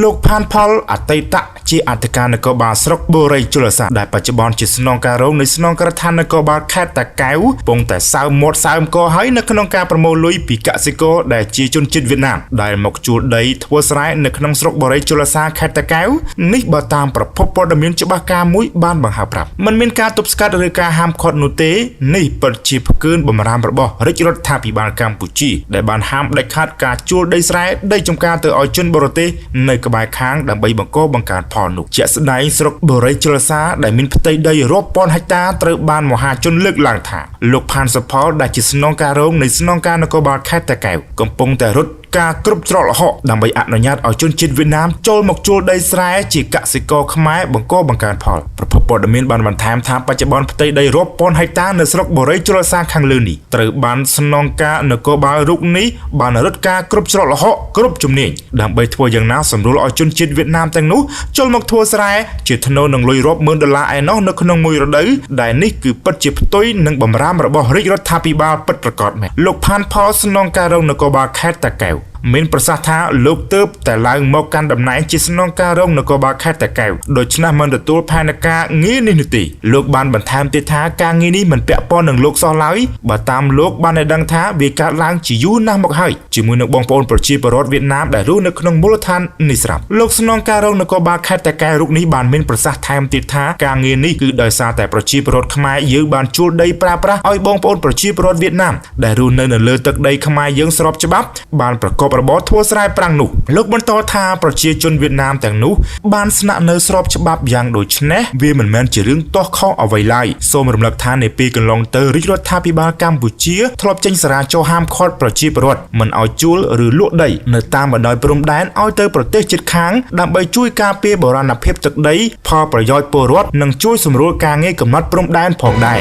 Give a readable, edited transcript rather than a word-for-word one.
លោកផានផលអតីតជាអធិការនគរបាលស្រុកបូរីជលសាដែលបច្ចុប្បន្នជាស្នងការរងនៃស្នងការដ្ឋាននគរបាលខេត្តតាកែវពងតែសើមមាត់សើមកហើយនៅក្នុងការប្រមូលលុយពីកសិករដែលជាជនជាតិវៀតណាមដែលមកជួលដីធ្វើស្រែនៅក្នុងស្រុកបូរីជលសាខេត្តតាកែវនេះបើតាមប្រភពព័ត៌មានច្បាស់ការមួយបានបង្ហើបប្រាប់មិនមានការទប់ស្កាត់ឬការហាមឃាត់នោះទេនេះពិតជាផ្កើនបំរាមរបស់រាជរដ្ឋាភិបាលកម្ពុជាដែលបានហាមដាច់ខាតការជួលដីស្រែដីចម្ការទៅឲ្យជនបរទេសនៅក្បែរខាងដើម្បីបង្កបង្កើនផលនោះជាក់ស្ដែងស្រុកបូរីជលសាដែលមានផ្ទៃដីរាប់ពាន់ហិកតាត្រូវបានមហាជនលើកឡើងថាលោកផានសុផលដែលជាស្នងការរងនៃស្នងការនគរបាលខេត្តតាកែវកំពុងតែរត់ការគ្រប់ច្រកល្ហកដើម្បីអនុញ្ញាតឲ្យជនជាតិវៀតណាមចូលមកជួលដីស្រែជាកសិករខ្មែរបង្កបង្កើនផលប្រភពព័ត៌មានបានបន្ថែមថាបច្ចុប្បន្នផ្ទៃដីរាប់ពាន់ហិកតានៅស្រុកបូរីជលសាខាងលើនេះត្រូវបានស្នងការនគរបាលរូបនេះបានរត់ការគ្រប់ច្រកល្ហកគ្រប់ជំនាញដើម្បីធ្វើយ៉ាងណាសម្រួលឲ្យជនជាតិវៀតណាមទាំងនោះចូលមកធ្វើស្រែជាថ្នូរនឹងលុយរាប់ម៉ឺនដុល្លារឯណោះនៅក្នុងមួយរដូវដែលនេះគឺពិតជាផ្ទុយនឹងបំរាមរបស់រាជរដ្ឋាភិបាលពិតប្រាកដមែនលោកផានផលស្នងការរងនគរបាលខេត្តតាកែវមានប្រសាសន៍ថាលោកទើបតែឡើងមកកាន់តំណែងជាស្នងការរងនគរបាលខេត្តតាកែវដូច្នេះមិនទទួលផែនការងារនេះនោះទេលោកបានបន្ថែមទៀតថាការងារនេះមិនពាក់ព័ន្ធនឹងលោកសោះឡើយបើតាមលោកបានឲ្យដឹងថាវាកើតឡើងជាយូរណាស់មកហើយជាមួយនឹងបងប្អូនប្រជាពលរដ្ឋវៀតណាមដែលរស់នៅក្នុងមូលដ្ឋាននេះស្រាប់លោកស្នងការរងនគរបាលខេត្តតាកែវរូបនេះបានមានប្រសាសន៍ថែមទៀតថាការងារនេះគឺដោយសារតែប្រជាពលរដ្ឋខ្មែរយើងបានជួលដីប្រើប្រាស់ឲ្យបងប្អូនប្រជាពលរដ្ឋវៀតណាមដែលរស់នៅលើទឹកដីខ្មែរយើងស្របច្បាប់បានប្រកបរបរធ្វើស្រែប្រាំងនោះលោកបន្តថាប្រជាជនវៀតណាមទាំងនោះបានស្នាក់នៅស្របច្បាប់យ៉ាងដូចនេះវាមិនមែនជារឿងទាស់ខុសអ្វីឡើយសូមរំលឹកថានៅពេលកន្លងទៅរាជរដ្ឋាភិបាលកម្ពុជាធ្លាប់ចេញសារចោហាមឃាត់ប្រជាពលរដ្ឋមិនឲ្យជួលឬលក់ដីនៅតាមបណ្ដោយព្រំដែនឲ្យទៅប្រទេសជិតខាងដើម្បីជួយការពារបូរណភាពទឹកដីផលប្រយោជន៍ពលរដ្ឋនិងជួយសម្រួលការងារកំណត់ព្រំដែនផងដែរ